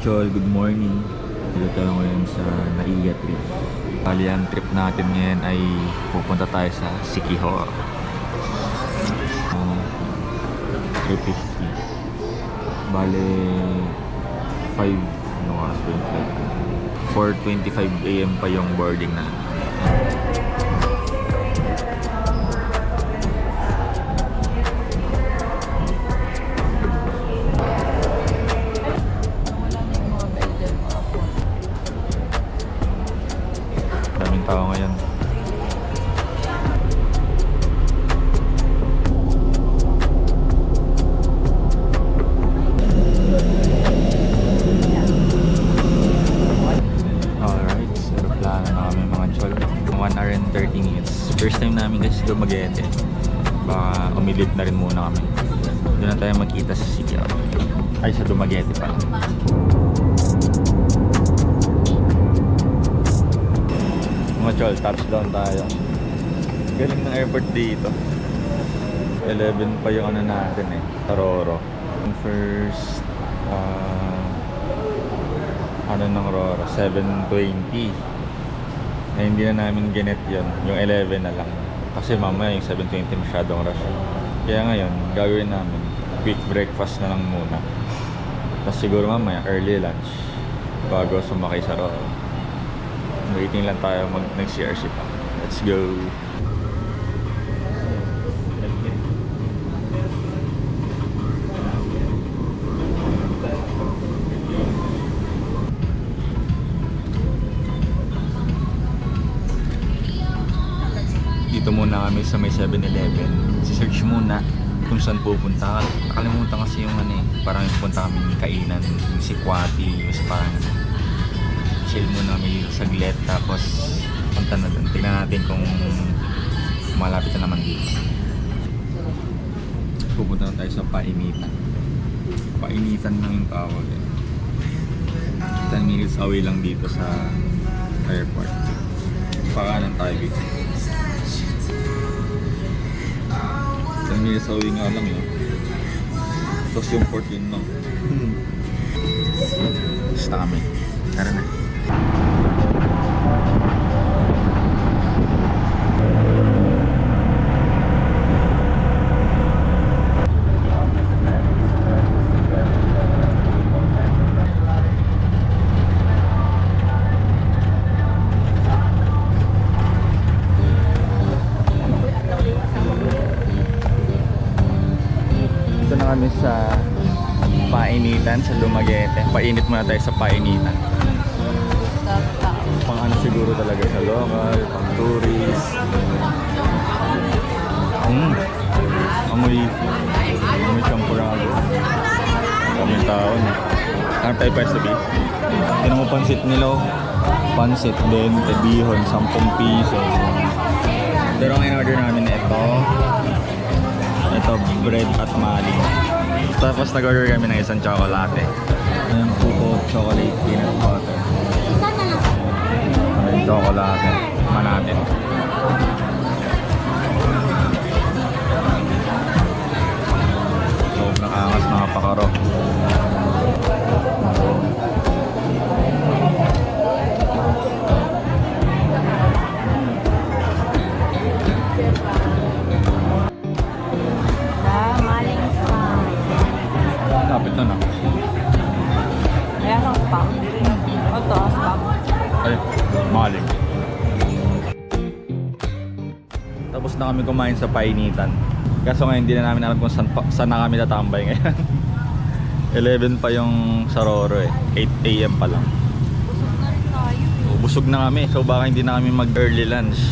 Chol, good morning. Dito tayo ngayon sa Naiya trip. Bali ang trip natin ngayon ay pupunta tayo sa Siquijor. 350. Bali 5 ano oras ba yung flight? 4:25 AM pa yung boarding na. Daming tao ngayon. Alright, so plano na kami mga chol. 1 hour and 30 minutes. First time namin kasi Dumaguete. Baka umilip na rin muna kami. Doon na tayo magkita sa Siquijor. Ay, sa Dumaguete pa. Mga chol, touchdown tayo. Galing ng airport dito. 11 pa yung ano natin eh, Roro. First ano ng Roro, 7:20. Eh, hindi na namin ginet yun, yung 11 na lang. Kasi mamaya yung 7:20 masyadong rush. Kaya ngayon, gagawin namin quick breakfast na lang muna. Tapos siguro mamaya early lunch bago sumakay sa Roro. Waiting lang tayo nag-CRC pa. Let's go! Dito muna kami sa may 7-Eleven. Si-search muna kung saan pupunta. Nakalimutan kasi yung ano eh. Parang pupunta kami ng kainan. Yung si Kwati. Yung parang chill muna kami saglit. Tapos punta na doon. Tingnan natin kung malapit na naman dito. Pupunta na tayo sa Painitan. Painitan lang yung tawag eh. 10 minutes away lang dito sa airport. Pakanan tayo dito. 10 minutes away nga lang yun. Tapos yung port yun lang. Basta kami. Tara na. Kami sa Painitan sa Dumaguete. Painit muna tayo sa Painitan. Pang ano siguro talaga sa local, pang tourist. Amoy champurado. Kaming tao niya. Ano tayo pa sa beef? Tinan mo pansit nila. Pansit din, bihon, 10 piso. Pero ang in-order namin ito bread at maling. Tapos nag-order kami ng isang tsokolate. Ayan po, chocolate peanut butter. Ayan, tsokolate. Manatin. Sobrang angas mga pakaro. Kapit na na. Ayan ang spam. Ito ang spam. Ay, maling. Tapos na kami kumain sa Painitan. Kaso ngayon hindi na namin alam kung saan na kami tatambay ngayon. 11 pa yung sa Roro eh. 8 AM pa lang. Busog na rin tayo. Busog na kami. So baka hindi na kami mag early lunch.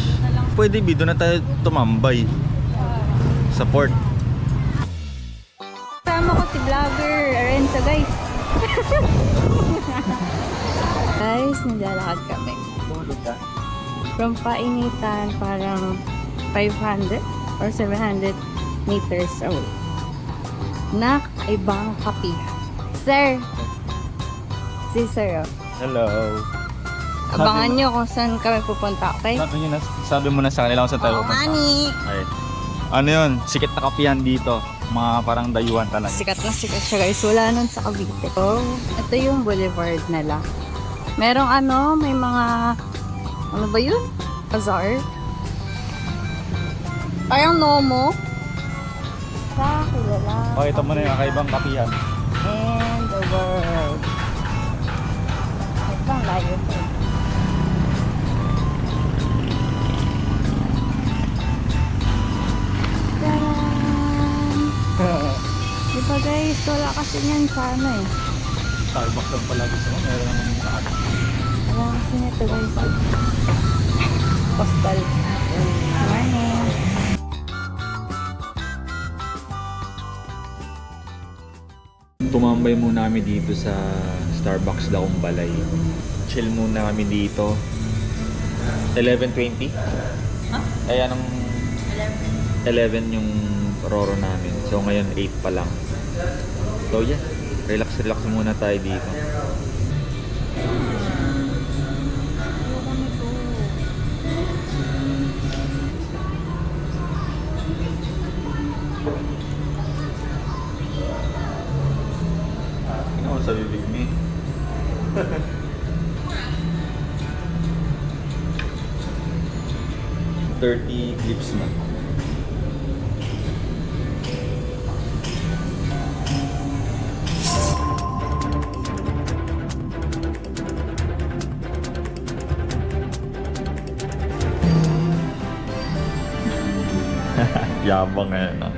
Pwede ba doon na tayo tumambay sa port. Kasama ko si vlogger Arenza guys. Guys, naglalakad kami. From Painitan, parang 500 or 700 meters away. Na ibang kapihan. Sir! Si Sir, oh. Hello. Abangan nyo kung saan kami pupunta, okay? Sabi mo na sa kanila kung saan tayo pupunta. Mani! Ay. Ano yun? Sikit na kapihan dito. Mga parang dayuhan talaga. Sikat na sikat siya guys. Wala nun sa Cavite. So, ito yung boulevard nila. Merong may mga, ano ba yun? Bazaar? Parang Nomo. Sa kilala. Pakita mo na yung kakaibang kapihan. And the world. Ito ang layo ito. Taran! Diba guys, wala kasi niyan sa Starbucks lang pala gusto mo. Meron naman yung saan. Wala kasi nito guys. Postal. Morning. Tumambay muna kami dito sa Starbucks Daong Balay. Chill muna kami dito. 11:20? Huh? Ay, anong 11 yung roro namin. So ngayon 8 pa lang. So yeah, relax muna tayo dito. Ayoko nito. Ano mo sa bibig ni? $30 clips na. Yabang ngayon, no?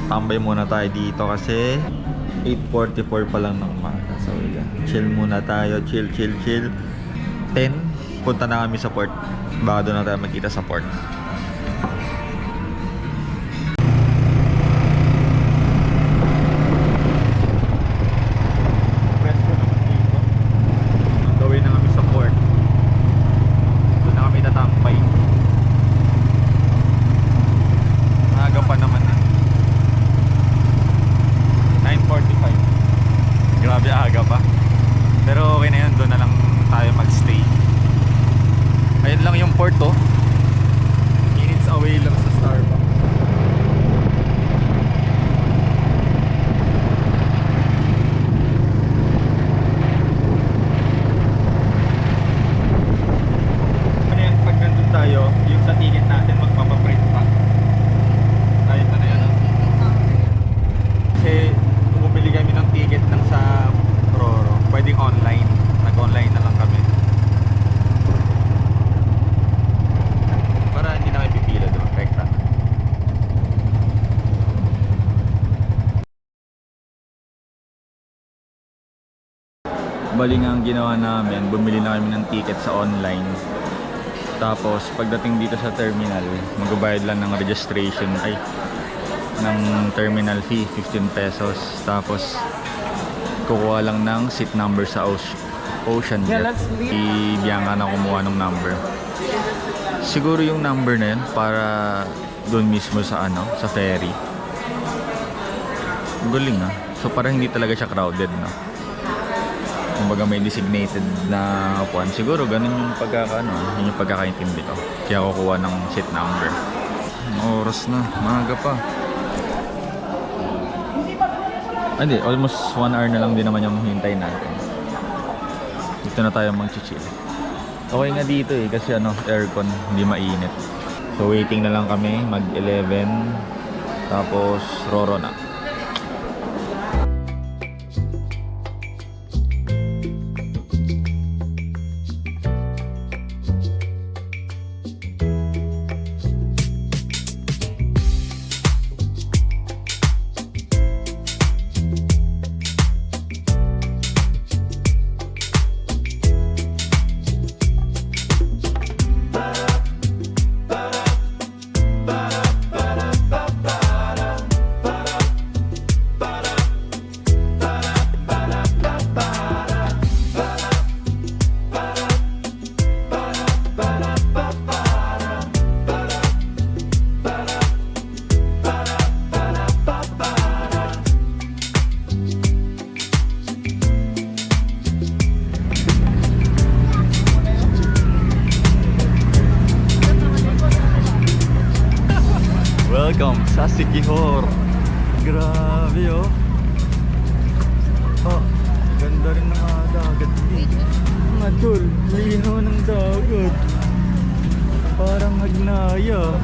Tambay muna tayo dito kasi 8:44 pa lang ng umaga. So yeah, chill muna tayo, chill. 10, punta na kami sa port. Baka doon na tayo magkita sa port. Pwesto naman dito. Gawin na kami sa port. Doon na kami tatampay. Maaga pa naman na. 9:45. Grabe aga pa. Pero okay na yun, doon na lang tayo magstay. Ayun lang yung port, oh. Minutes away lang sa Starbucks. Ano yan, pag nandun tayo, yung sa ticket natin magpapaprint pa. Kahit ano yun, oh. Kasi bumili kami ng ticket lang sa Roro. Pwedeng online. Nag-online na lang kami. Para hindi na kayo pipila doon. Rekta. Bali nga ang ginawa namin, bumili na kami ng ticket sa online. Tapos pagdating dito sa terminal, magbabayad lang ng registration ng terminal fee, 15 pesos. Tapos kukuha lang ng seat number sa Ocean Jet. Si Bianca na kumuha ng number. Siguro yung number na yun para doon mismo sa sa ferry. Galing, ah. So parang hindi talaga siya crowded, no? Kumbaga may designated na upuan. Siguro ganun yung yun yung pagkakaintindi ko. Kaya kukuha ng seat number. Oras na, maaga pa. Hindi, almost 1 hour na lang din naman yung hintay natin. Dito na tayo mag-chill. Okay nga dito kasi aircon, hindi mainit. So waiting na lang kami, mag-11. Tapos Roro na. Welcome sa Siquijor. Grabe oh. Oh, ganda rin ng mga dagat dito. Mga tol, lino ng dagat. Parang Hagnaya.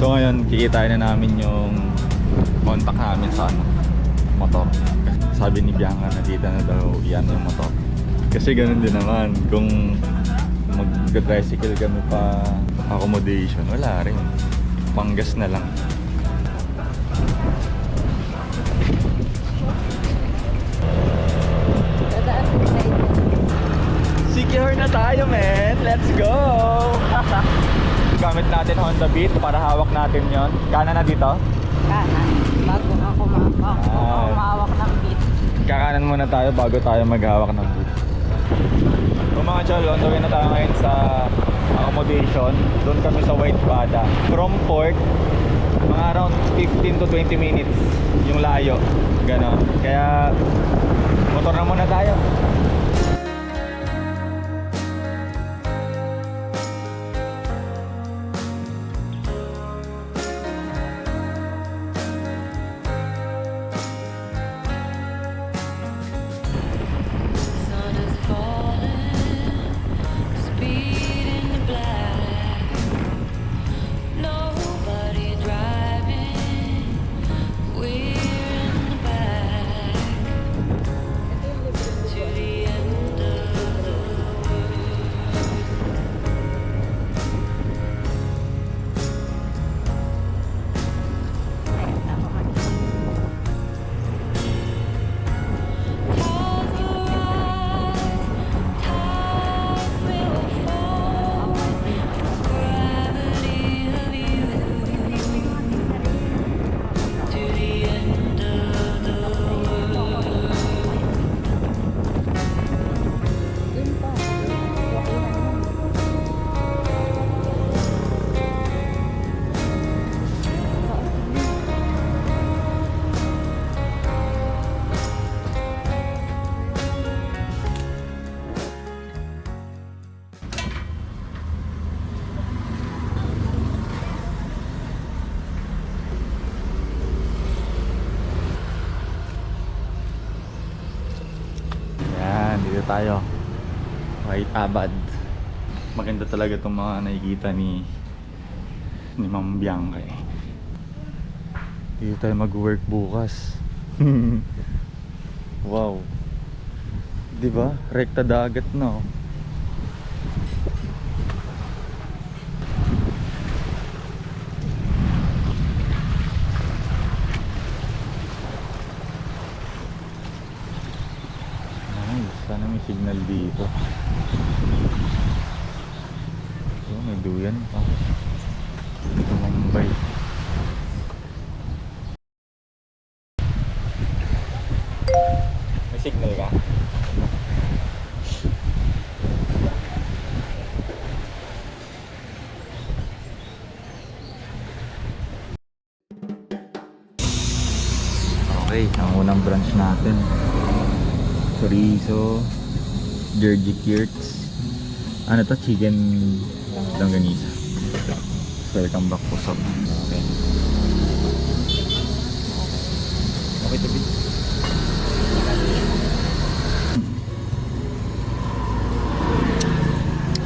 So ngayon, kikitain na namin yung contact namin sa ano, motor. Sabi ni Bianca na dito na daw yan yung motor. Kasi ganun din naman, kung mag-tricycle kami pa accommodation, wala rin. Panggas na lang. Secure na tayo, men! Let's go! Gamit natin Honda Beat para hawak natin yon. Kanan na dito? Kanan. Bago ako mahawak ng beat. Kakanan muna tayo bago tayo maghawak ng beat. Kung mga chol, on the way na tayo ngayon sa accommodation. Doon kami sa White Bada. From port, mga around 15 to 20 minutes yung layo. Ganon. Kaya motor na muna tayo. Sun is falling, speed in the black. Nobody driving, we're in the back. To the end of the clouds will rise, tides will fall. Gravity of you to the end of the world. Yun pa. Yan, dito tayo. White Abad. Maganda talaga itong mga nakikita ni Ma'am Bianca eh. Dito tayo mag-work bukas. Wow. Diba? Rekta dagat na oh. Nice. Sana may signal dito. Oh, may duyan pa. Tumambay. May signal ka? Okay, ang unang branch natin. Chorizo, Jersey Kirts. Ano to? Chicken langganisa. Welcome back po sa okay. Okay to be.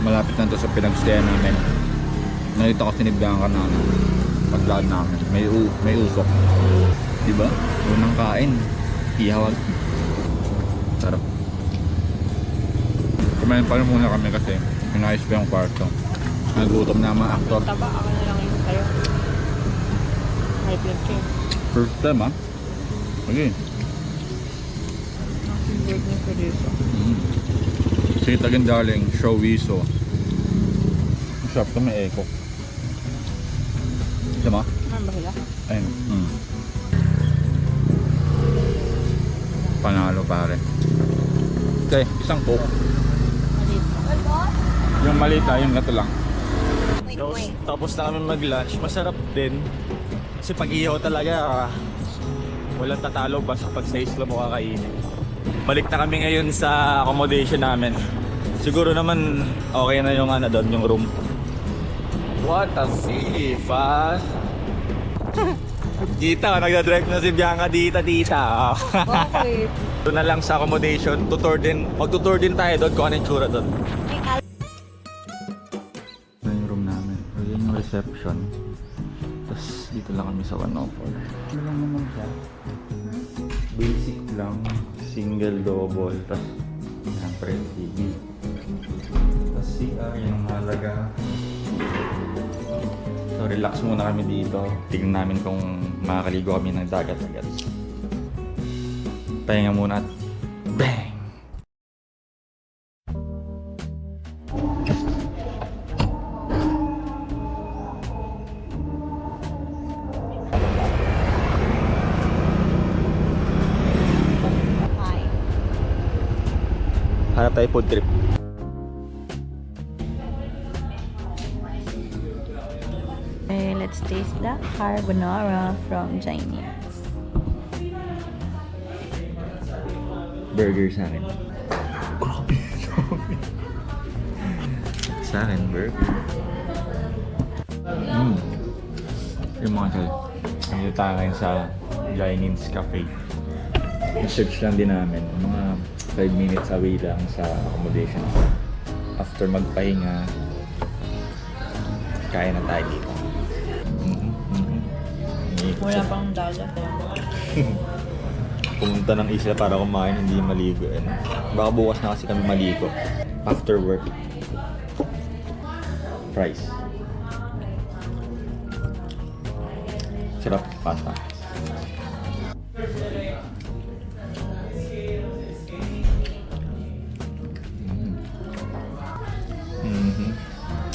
Malapit na to sa pinagstayan namin. Nakita ko sinibigyan ka na paglaan namin. May usok. Diba? Unang kain. Ihawag. Sarap. Kumain pa rin muna kami kasi inayos ko yung kwarto. Nagutom na mga aktor. Taba, ako na lang yun kayo. May pinche. First time ah. Okay. Bird niya po dito. Sige tagin darling, chorizo. Masarap to, may echo. Diba? Ano ba sila? Ayun. Panalo pare. Okay, isang coke. Yung malita, yung gato lang. Tapos na kami mag-lunch, masarap din. Kasi pag-ihaw talaga, walang tatalo basta pag sa isla mo kakainin. Balik na kami ngayon sa accommodation namin. Siguro naman okay na yung ano doon, yung room. What a sea, fast! Kita, nagdadrive na si Bianca dito, tita. Bakit? Doon na lang sa accommodation, magtutour din tayo doon kung ano yung tsura doon. Ito yung room namin. O yun yung reception. Tapos dito lang kami sa 104. Ano lang naman siya? Basic lang. Single, double. Tapos siyempre TV. Tapos CR, yun ang halaga. So relax muna kami dito. Tignan namin kung makakaligo kami ng dagat agad. Pahinga muna at bang! Hi. Hanap tayo food trip. Okay, let's taste the carbonara from Chinese. Burger sa akin. Grabe. Sa akin, burger. Yung mga chal. Nandito tayo ngayon sa Chinese Cafe. I-search lang din namin. Mga 5 minutes away lang sa accommodation. After magpahinga, kaya na tayo dito. Wala pang dagat. Pumunta ng isla para kumain, hindi maligo. Baka bukas na kasi kami maligo. After work. Price. Sarap pasta.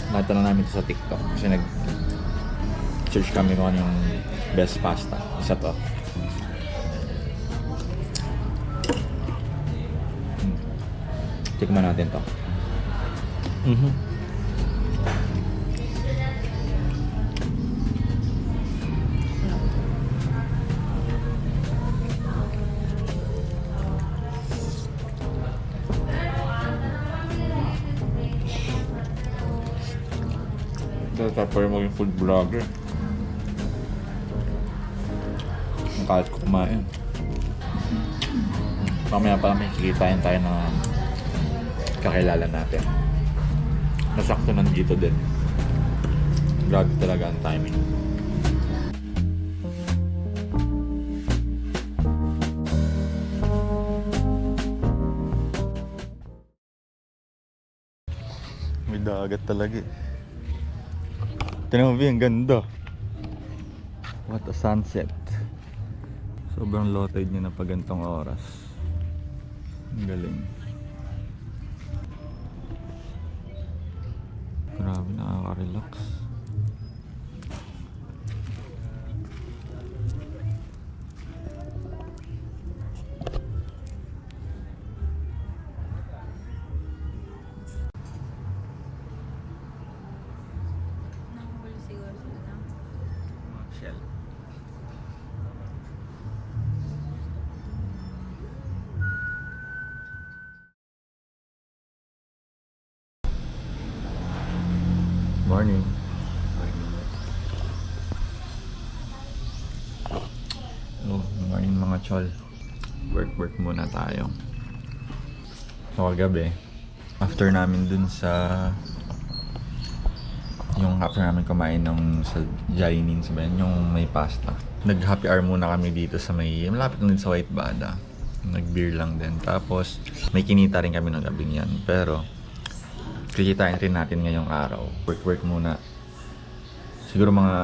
Nakita lang namin ito sa TikTok kasi nag-search kami kung ano yung best pasta. Isa to. Tikman natin to. Tapos maging food vlogger. Nakalit ko kumain. Mamaya pa may kikitain tayo ng kakilala natin. Nasakto nandito din. Grabe talaga ang timing. May dagat talaga eh. Tignan mo, ang ganda. What a sunset. Sobrang low tide niya na pag gantong oras. Ang galing. Grabe, nakaka-relax. Shell. Morning. Oh, morning mga chol. Work muna tayo. So kagabi, after namin dun sa after namin kumain ng sa Chinese ba yun, yung may pasta. Nag-happy hour muna kami dito sa malapit lang din sa White Bada. Nag-beer lang din. Tapos may kinita rin kami ng gabing yan. Pero kikitain rin natin ngayong araw. Work muna. Siguro mga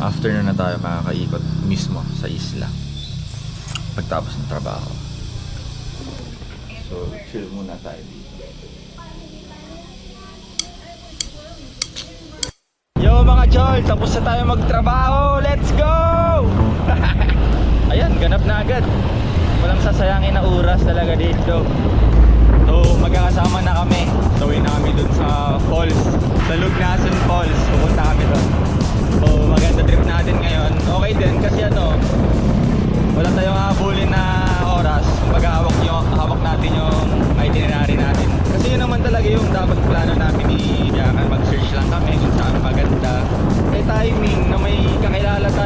afternoon na tayo makakaikot mismo sa isla. Pagtapos ng trabaho. So, chill muna tayo dito. Yo mga chol! Tapos na tayo magtrabaho! Let's go! Ayan, ganap na agad. Walang sasayangin na oras talaga dito. So, magkakasama na kami. Tawin na kami dun sa falls. Sa Lugnason Falls. Pupunta kami dun. So, maganda trip natin ngayon. Okay din kasi wala tayong habulin na oras. Kumbaga, hawak natin yung itinerary natin. Kasi yun naman talaga yung dapat plano namin ni Bianca. Mag-search lang kami kung saan maganda. May timing na may kakilala tayo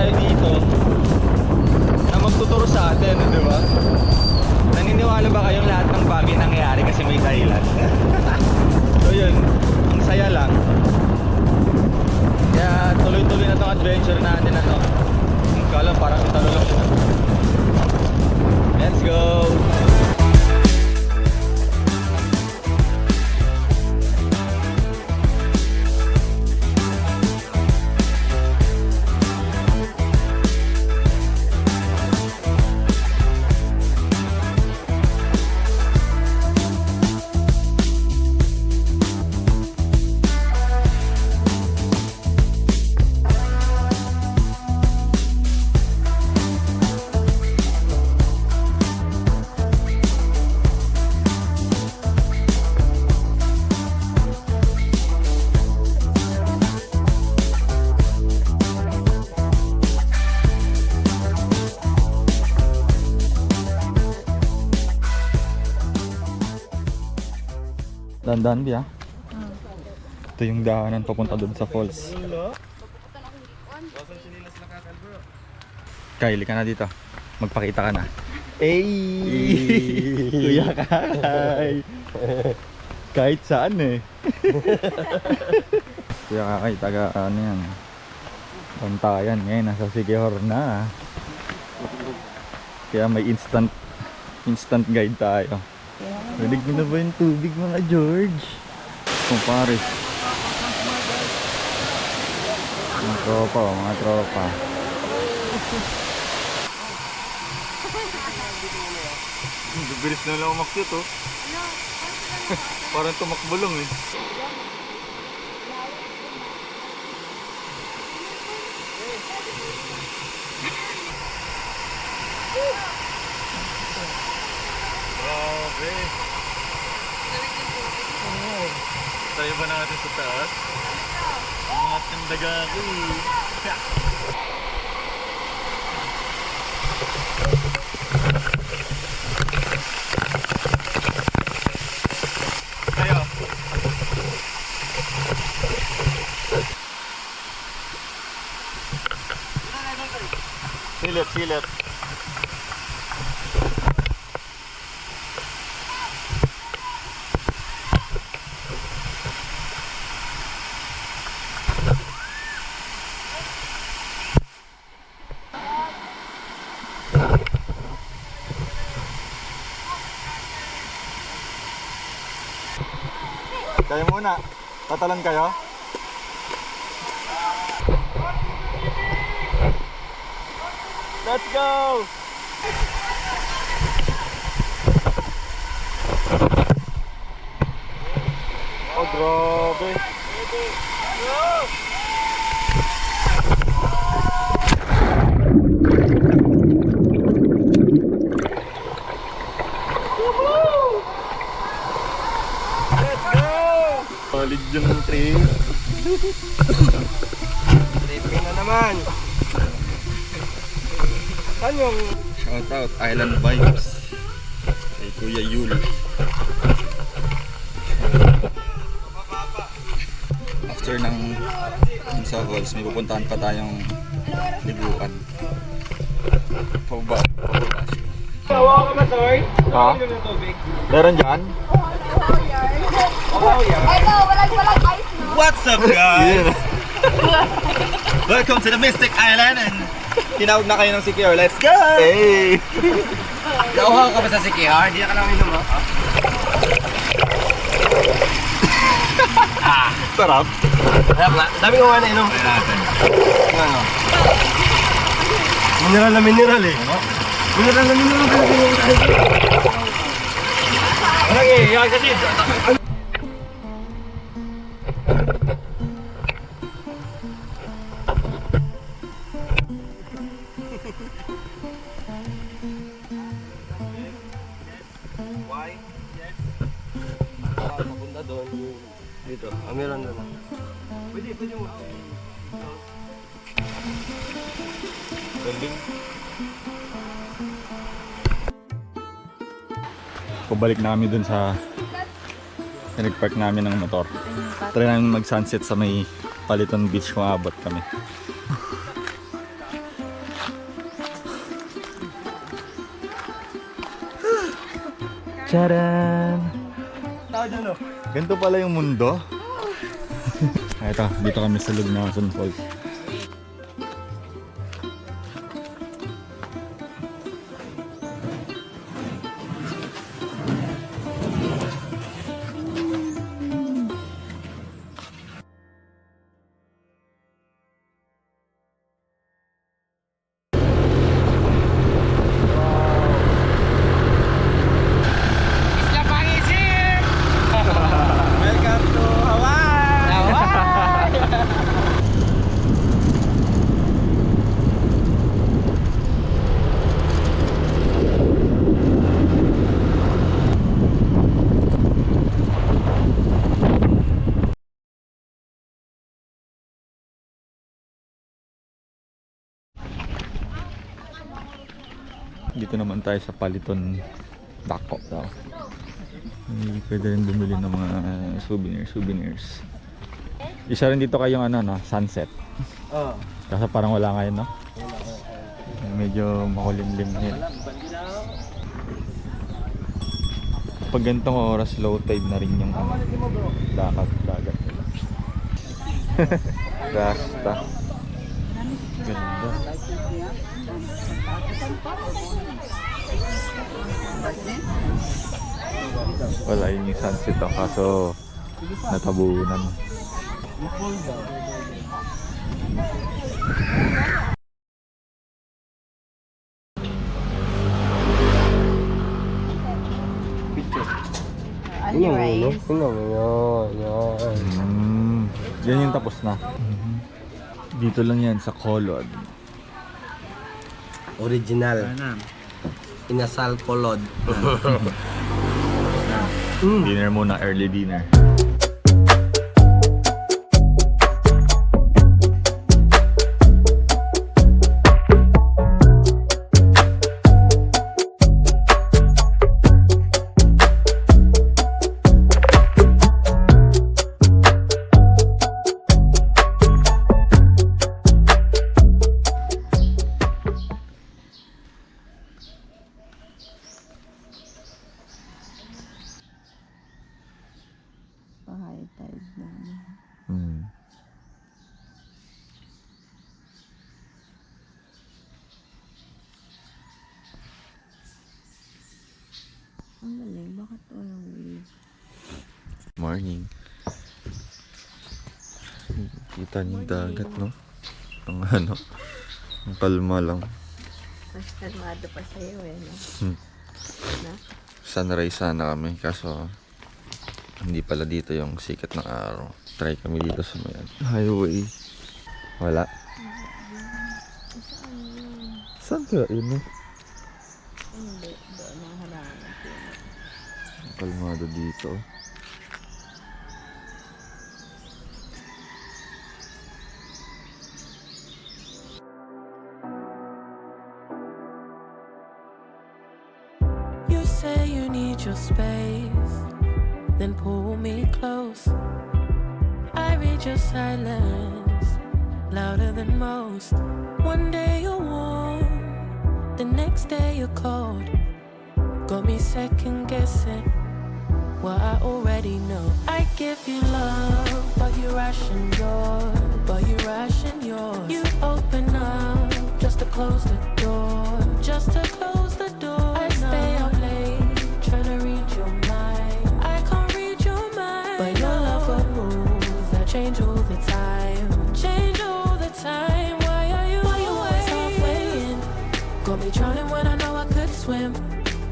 yung adventure natin na to. Kala parang italo lang siya. Let's go! Dandan biya. Ito yung daanan papunta doon sa falls. Kylie ka na dito. Magpakita ka na. Hey! Kuya Kay! Kahit saan eh. Kuya Kay, taga ano yan. Bantayan ngayon, nasa Siquijor na. Kaya may instant guide tayo. Rinig mo na ba yung tubig mga George? Kumpare. Mga tropa oh, mga tropa. Bibilis na lang umakyut oh. Parang tumakbo lang eh. Grabe. Tayo ba natin sa taas? Mga tindaga ko eh. Tayo. Silet, silet. Kayo muna. Tatalan kayo? Let's go! Oh, grabe. Solid yung trip. Tripping na naman. Saan yung... Shout out Island Vibes kay Kuya Yul. After ng sa falls, may pupuntahan pa tayong liguan. Pababa. Tawa ka ba, Toy? Ha? Ano ng tubig? Meron dyan? Oh, yeah. Walang ice, no? What's up guys? Welcome to the Mystic Island and tinawag na kayo ng Siquijor. Let's go! Hey! Nauhaw ka ba sa Siquijor? Hindi na ka lang inom, ha? Sarap. Sarap nga. Dami ko nga na inom. Ano? Mineral na mineral eh. Mineral na mineral. Ano eh? Yan kasi. Why? Papunta doon. Dito. Amiran na lang. Pwede mo. Galing. Pabalik namin dun sa nag-park namin ng motor. Try namin mag-sunset sa may Paliton Beach kung abot kami. Charan! Ganito pala yung mundo. Ito, dito kami sa Lugnasan Falls. Dito naman tayo sa Paliton Dako daw. Pwede rin bumili ng mga souvenirs. Isa rin dito kayong ano, no? Sunset. Oo. Kasi parang wala ngayon, no? Medyo makulimlim yun. Pag ganitong oras, low tide na rin yung ano, dagat nila. Rasta. Ganda. Wala yun yung sunset to, kaso natabunan. Picture. Only rice. Tingnan mo yun. Yan. Yan yung tapos na. Dito lang yan sa Kolod. Original. Inasal kolod. Dinner muna, early dinner. High tide na. Ang galing, bakit walang wave? Morning. Kita niyo yung dagat, no? Ang ano, ang kalma lang. Mas kalmado pa sa'yo eh, no? Na? Sunrise sana kami, kaso hindi pala dito yung sikat ng araw. Try kami dito sa may highway. Wala. Saan kaya yun, no? Hindi, doon ang harangan. Ang kalmado dito. You say you need your space, then pull me close. I read your silence, louder than most. One day you're warm, the next day you're cold. Got me second guessing what I already know. I give you love, but you ration yours. You open up just to close the door. Just to close the door. I stay up late, trying to read your mind. I can't read your mind, but your love got rules that change all the time. Change all the time. Why are you always halfway in? Got me drowning when I know I could swim.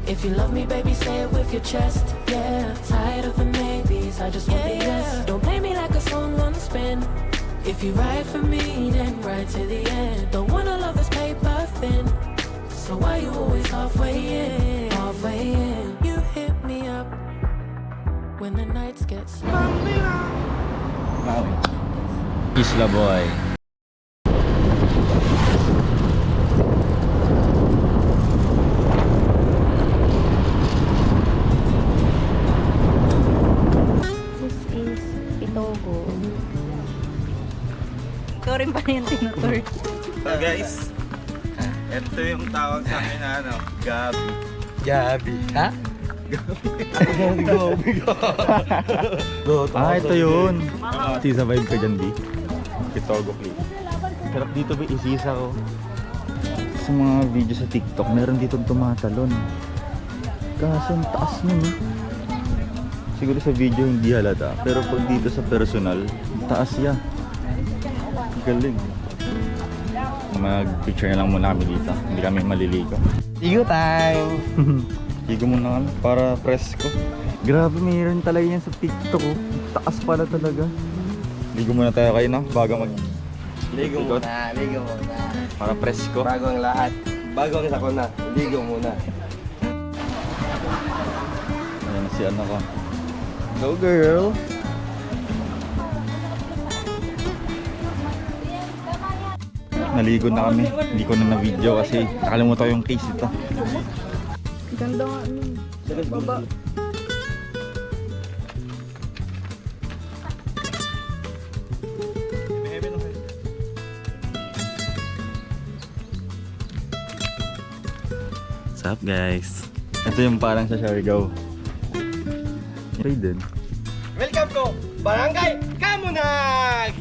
If you love me, baby, say it with your chest. Yeah, tired of the maybes, I just want the yes. Don't play me like a song on spin. If you ride for me, then ride to the end. Don't wanna love this paper thin. So why you always halfway in? Halfway in. You hit me up when the nights get slow. Isla Boy. This is Pitogo. Ikaw rin ba yung tinutur? So guys, ito yung tawag sa akin na ano, Gabi. Gabi. Ha? Ito yun. Sisa vibe ka dyan, B. Kitogo clip. Sarap dito, B. Isisa ko. Sa mga video sa TikTok, meron dito tumatalon. Kaso ang taas nun, eh. Siguro sa video hindi halata. Pero pag dito sa personal, taas yan. Galing. Mag-picture na lang muna kami dito. Hindi kami maliligo. Ligo time! Ligo muna kami para presko. Grabe, mayroon talaga yan sa TikTok. Oh. Taas pala talaga. Ligo muna tayo kayo, no? Bago mag... Ligo muna, ligo muna. Para presko. Bago ang lahat. Bago ang sakuna, ligo muna. Ayan na si ano ko. Go girl! naligo na kami. Hindi ko na na-video kasi nakalimutan ko yung case ito. Ganda nga baba. What's up guys? Ito yung parang sa Siargao. Raiden. Welcome to Barangay Kamunag!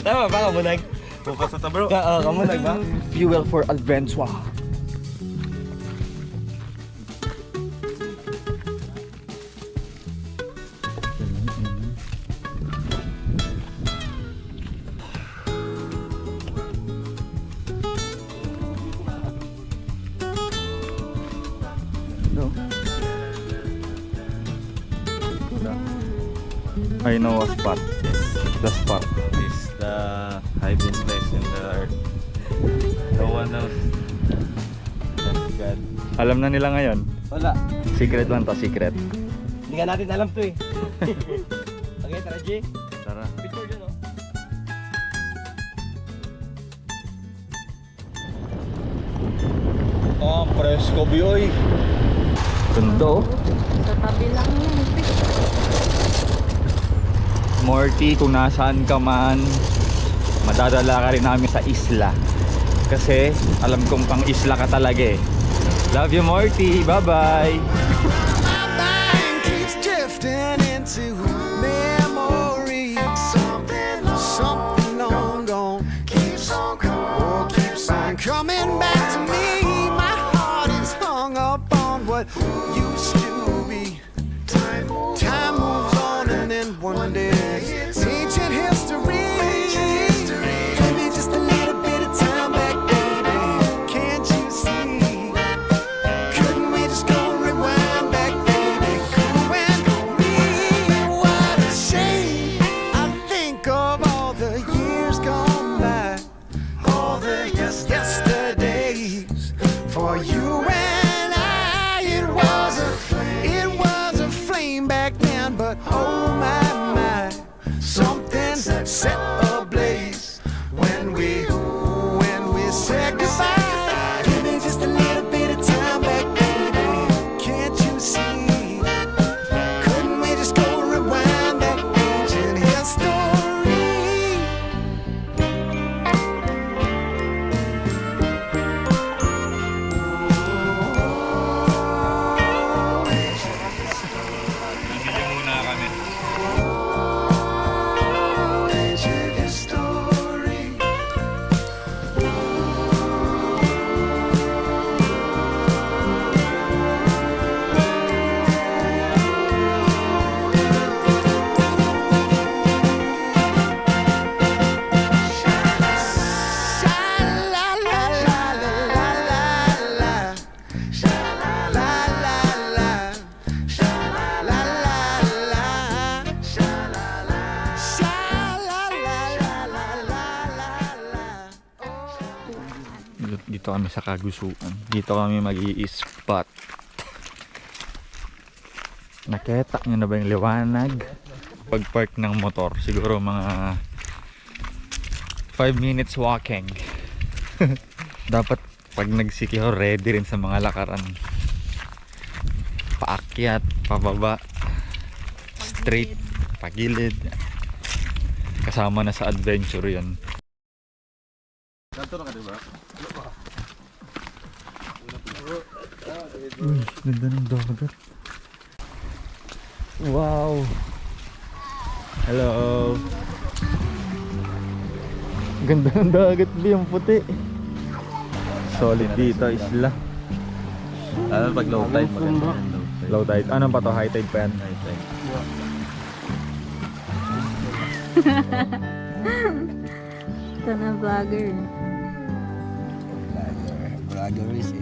Tama ba, Kamunag? Focus na to bro. Oo, Kamunag ba? Fuel for adventure. No. I know a spot. The spot. Is the highest place in the earth. No one knows. That's God. Alam na nila ngayon. Wala. Secret lang to, secret. Hindi nga natin alam to eh. Okay, tara G. Tara. Picture dyan oh. Oh, presko bioy. Ganda oh. Sa tabi lang yun. Morty, kung nasaan ka man, madadala ka rin namin sa isla. Kasi alam kong pang isla ka talaga eh. Love you Morty, bye bye. My mind keeps drifting into memories. Something long gone keeps on coming back to me. My heart is hung up on what used to be. Time moves on and then one day ancient history. Give me just a little bit of time back, baby. Can't you see? Couldn't we just go rewind back, baby? You and me. What a shame. I think of all the years gone by, all the yesterdays. For you and I, it was a flame back then, but oh my, something set ablaze when we said goodbye. Give me just a little bit of time back, baby. Can't you see? Couldn't we just go rewind that ancient history? Bibili muna kami. Ancient history. Dito kami sa Kagusuan. Dito kami mag-i-spot. Nakita nyo na ba yung liwanag? Pag-park ng motor, siguro mga 5 minutes walking. Dapat pag nagsikiho, ready rin sa mga lakaran. Paakyat, pababa, straight, pagilid. Kasama na sa adventure yun. Uy, ganda ng dagat. Wow. Hello. Ganda ng dagat, B, yung puti. Solid dito, isla. Ano pag low tide maganda yan, Low tide. Anong pa to? High tide pa yan? High tide. Ito na vlogger. Vloggeries eh.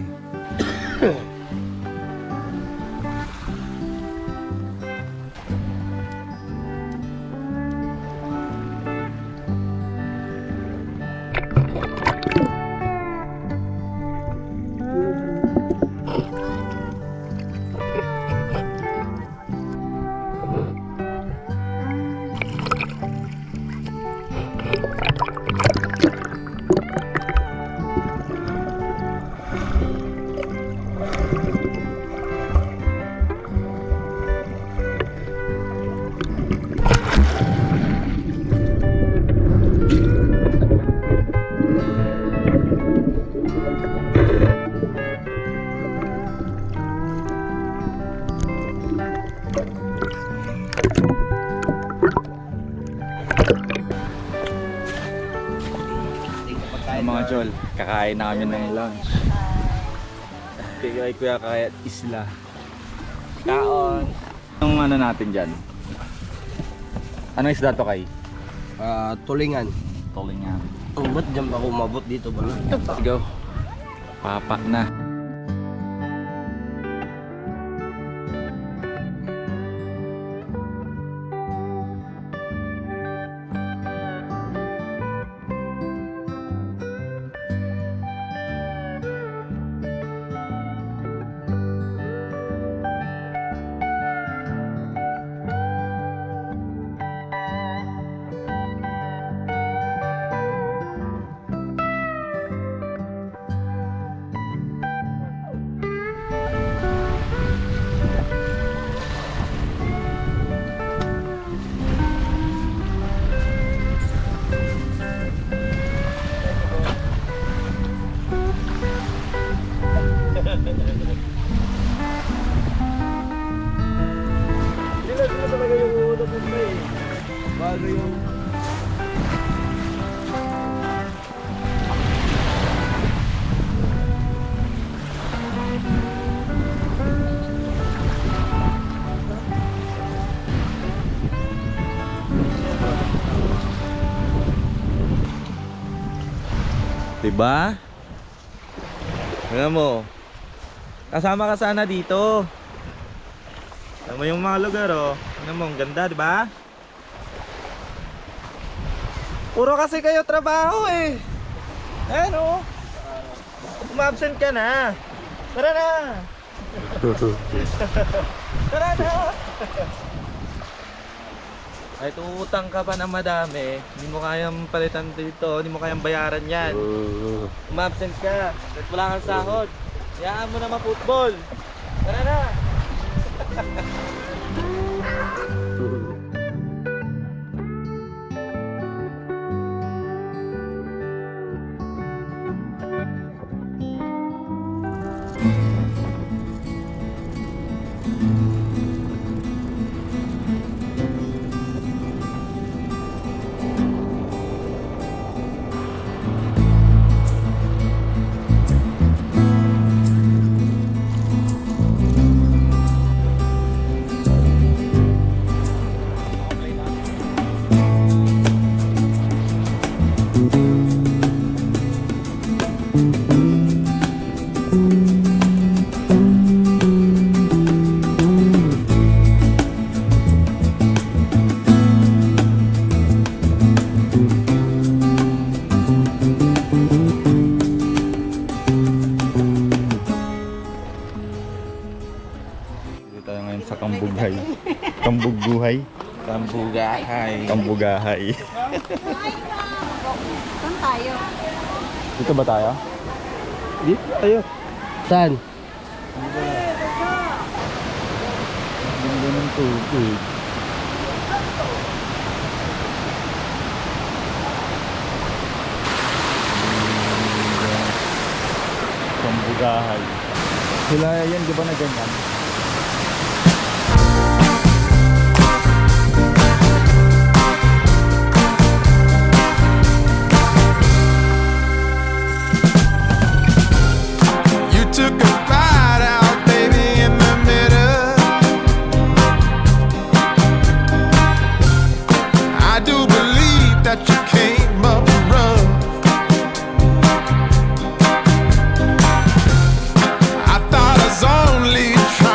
mga chol, kakain na kami ng lunch. Kay Kuya Kayat Isla. Kaon. Anong ano natin dyan? Anong isda to kay? Tulingan. Tulingan. Oh, ba't dyan pa ako umabot dito ba? Go. Papa na. Sila talaga yung una po eh. Bago yung... Diba? Alam mo, kasama ka sana dito. Alam mo yung mga lugar, oh. Alam mo, ang ganda, diba? Puro kasi kayo trabaho eh. Ayan, oh. Umabsent ka na. Tara na. Tara na. Ay, tuutang ka pa na madami. Hindi mo kayang palitan dito. Hindi mo kayang bayaran yan. Umabsent ka. At wala kang sahod. Hayaan mo na ma-football. Tara na. Dito tayo ngayon sa Kambughay. Kambugguhay. Kambugahay. Kambugahay. Saan tayo? Dito ba tayo? Dito tayo. Saan? Ganda ng tubig. Kambugahay. Sila yan, di ba na ganyan? You took a ride out, baby, in the middle. I do believe that you came up rough. I thought I was only trying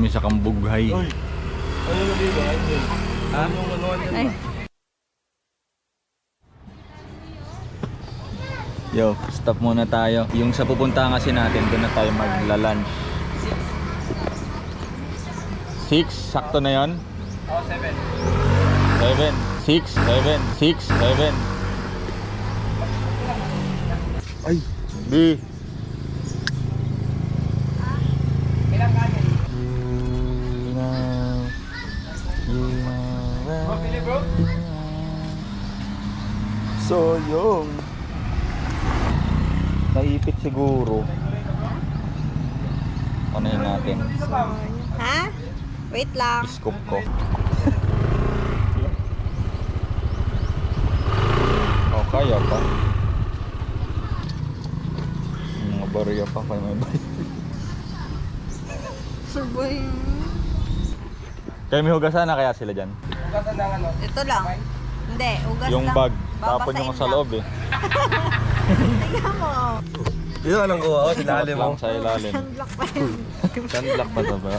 kami sa Kambughay. Ano na dito? Ay, Yo, stop muna tayo. Yung sa pupuntahan kasi natin, doon na tayo magla-lunch. 6, sakto na yon? Oh, 7. 7, 6, 7, 6, 7. Ay, B. Ilang kanin? Bro, pili bro? So, yung naipit siguro. Ano yun natin? ha? Wait lang. Scoop ko. Oh, kaya pa. Mga barya pa kaya may barya. Surboy. Kaya may hugasan na kaya sila dyan? Hugasan ng ano? Ito lang. Hindi, ugas Yung lang. bag, tapon Babasahin yung sa lang. loob eh. Tingnan mo. Dito ka lang kuha. Sa ilalim mo. Lang sa ilalim. Sunblock pa yun. Sunblock pa to ba?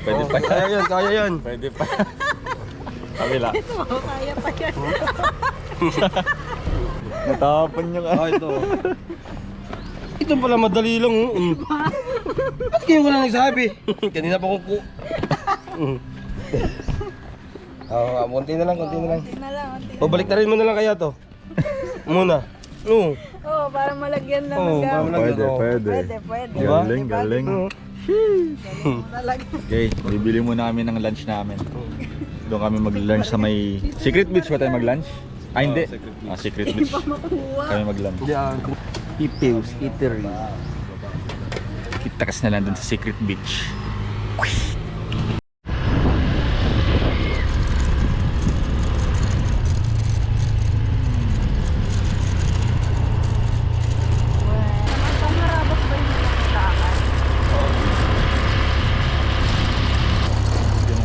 Pwede pa yan. Kaya yun, kaya yun. Pwede pa. Kabila. Ito, kaya pa yan. Natapon yung Ah, ito. Ito pala madali lang. Ba't kayo ko lang nagsabi? Kanina pa kong ku... Oo, konti na lang, konti na lang. Tingnan lang. O, balik na rin mo na lang kaya to. Muna. Oo. Oh, para malagyan lang Oo, ng para gamit. malagyan. Pwede, pwede. Diba? Galing, Diba? galing. Oo. Talaga. Okay, bibili muna kami ng lunch namin. Doon kami mag-lunch sa may... Secret Beach ba tayo mag-lunch? Ah, hindi. Secret Beach. Makuha. Kami mag-lunch. Diyan. Ipiws, Eatery. Kitakas na lang dun sa Secret Beach. Pangarabas ba yung lakad? Yung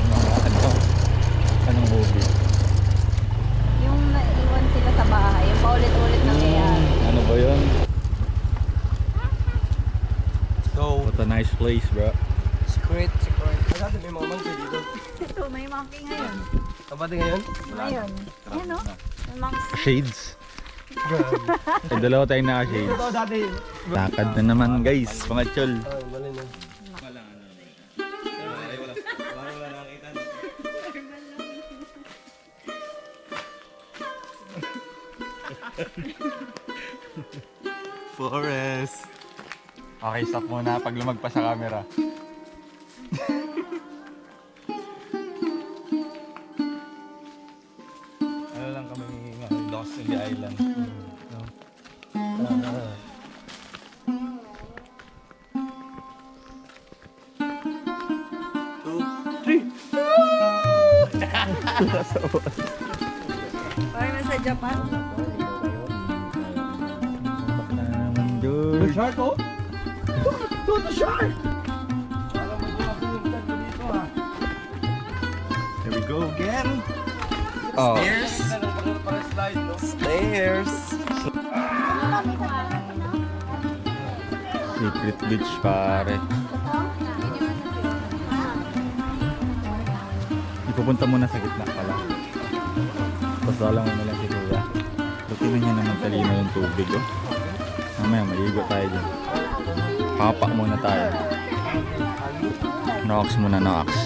anong movie? Yung naiwan sila sa bahay, yung paulit-ulit nangyayari. Ano ba yun? So, What a nice place, bro. secret, secret. Ay, may mga monkey dito. Ito, may monkey ngayon. Kapati ngayon? Ngayon. Ayan o. May monkey. Shades. Ay, dalawa tayong naka-shades. Ito dati. Lakad na naman, guys. Mga chol. Ay, mali na. Forest. Okay, stop muna pag lumagpas sa camera. Ano lang kami lost in the island. Parang nasa Japan. Bakla naman, George. Shark oh? Here we go again. Oh. Stairs. Secret Beach, pare. Ipupunta muna sa gitna pala. Tapos dalang mo na lang si Kuya. So, tingnan niya naman talino yung tubig, oh. Mamaya, maigo tayo dyan. Papa muna tayo. Knocks muna, knocks.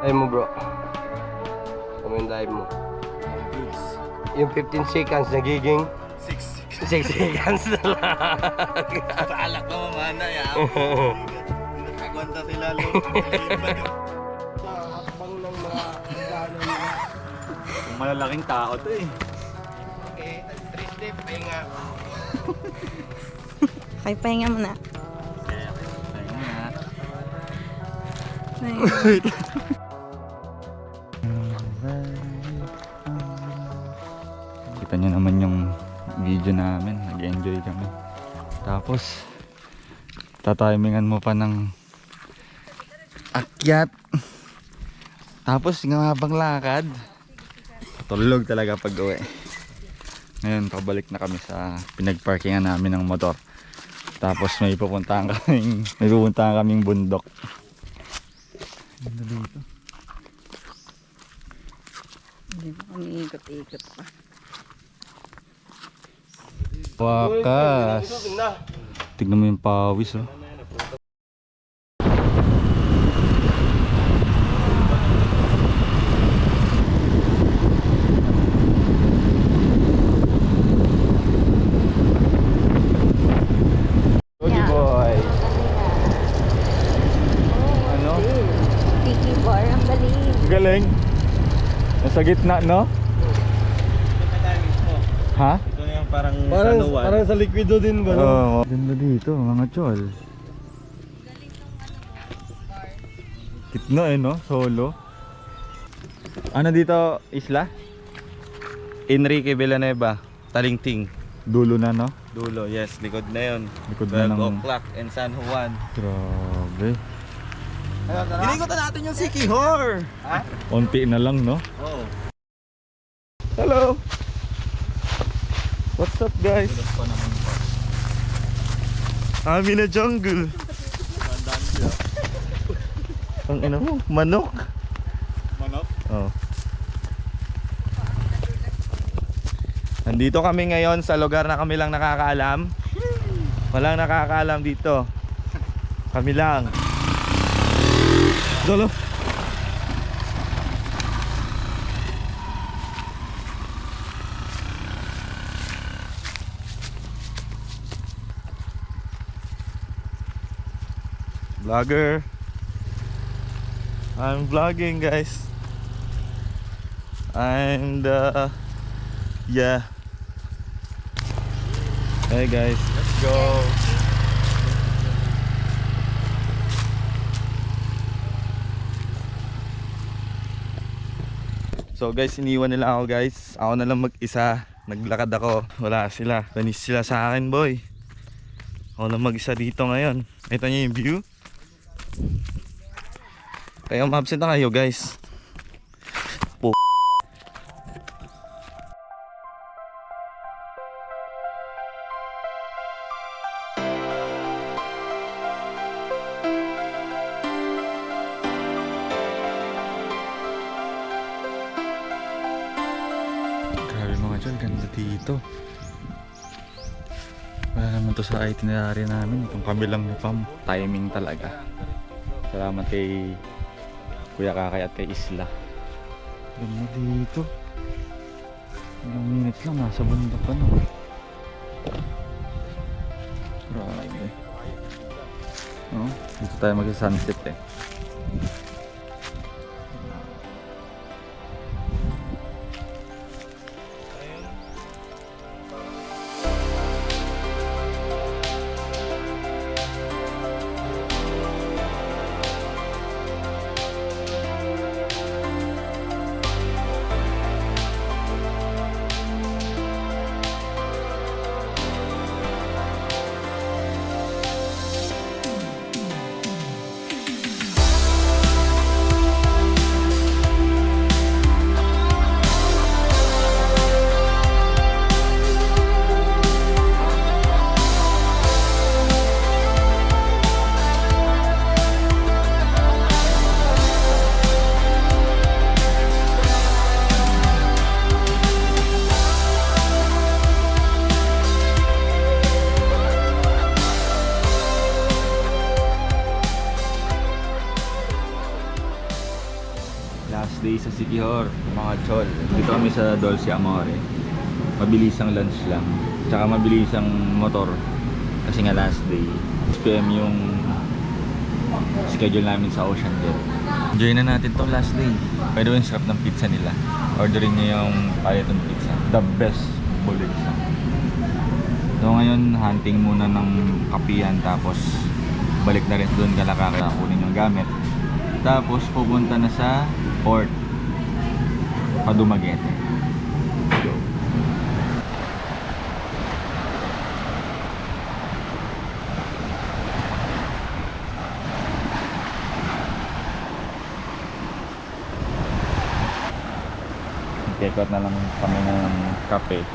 Dive mo bro. Ano yung dive mo? Yung 15 seconds nagiging 6 seconds na lang. Paalak ka mamana ya. Nakagwanta sila lo. Hakbang ng mga gano'n. Malalaking tao to eh. Okay, 3 step, pahinga. Kaya pahinga mo na. Kita nyo naman yung video namin, nag-enjoy kami. Tapos tatimingan mo pa ng akyat. Tapos yung habang lakad, tulog talaga pag uwi. Ngayon pabalik na kami sa pinagparkingan namin ng motor. Tapos may pupuntahan kaming bundok. Ganda dito. Hindi ba kami ikot-ikot pa? Wakas. Tignan mo yung pawis oh. Good boy. Ano? Tiki bar, ang galing. Galing. Nasa gitna, no? Ha? Ito na yung parang Parang sa liquido din ba? No? Oo. Ganda dito, mga chol. Gitna eh, no? Solo. Ano dito, isla? Enrique Villanueva, Talingting. Dulo na, no? Dulo, yes, likod na yun. Likod na 12 ng... o'clock and San Juan. Grabe. Inikutan natin yung Sikihor! Ha? Unti na lang, no? Oo. Hello! What's up, guys? Kami na jungle. Ang ina mo, manok. Manok? Oh. Nandito kami ngayon sa lugar na kami lang nakakaalam. Walang nakakaalam dito. Kami lang. Dolo. Vlogger. I'm vlogging, guys. And yeah. Hey guys, let's go. So guys, iniwan nila ako guys. Ako na lang mag-isa. Naglakad ako. Wala sila. Panis sila sa akin, boy. Ako lang mag-isa dito ngayon. Ito niyo yung view. Kaya ma-absent na kayo guys. Grabe mga dyan, ganda dito. Wala naman to sa itinerary namin. Itong kabilang nipam, timing talaga. Salamat kay Kuya Kakay at kay Isla. Ganda dito. Ilang minutes lang, nasa bundok ka na. Grabe. Oh, dito tayo mag-sunset eh. day sa Siquijor, mga chol. Dito kami sa Dulce Amore. Mabilis ang lunch lang. Tsaka mabilis ang motor. Kasi nga last day. 6 PM yung schedule namin sa Ocean Jet. Enjoy na natin tong last day. By the way, sarap ng pizza nila. Orderin nyo yung Paliton Pizza. The best buligsa. So ngayon, hunting muna ng kapihan. Tapos balik na rin doon Kalakaka. Kunin yung gamit. Tapos pupunta na sa port Padumaguete. Take out na lang kami ng kape.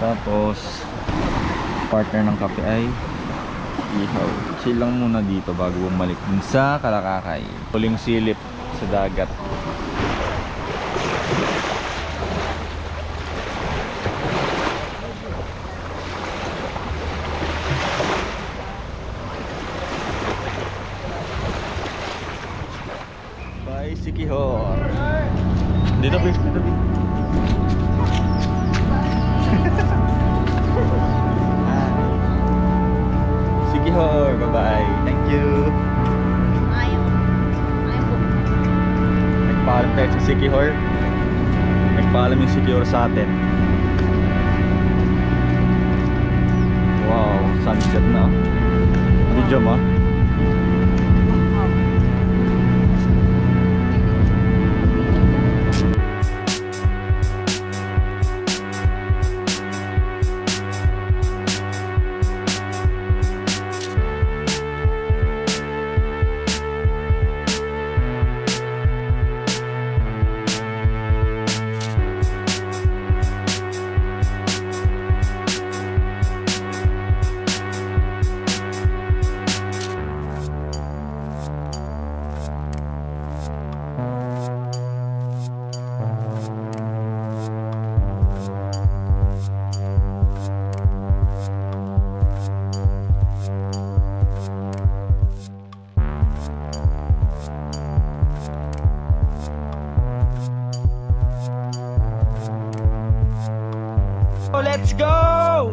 Tapos partner ng kape ay ihaw. Chill lang muna dito bago bumalik dun sa Kalakakay. Huling silip sa dagat. Bye, Siquijor. Dito, please. Dito, please. Siquijor, bye-bye. Thank you. Nagpaalam tayo sa Siquijor. Nagpaalam yung Siquijor sa atin. Wow, sunset na. Video mo? Let's go!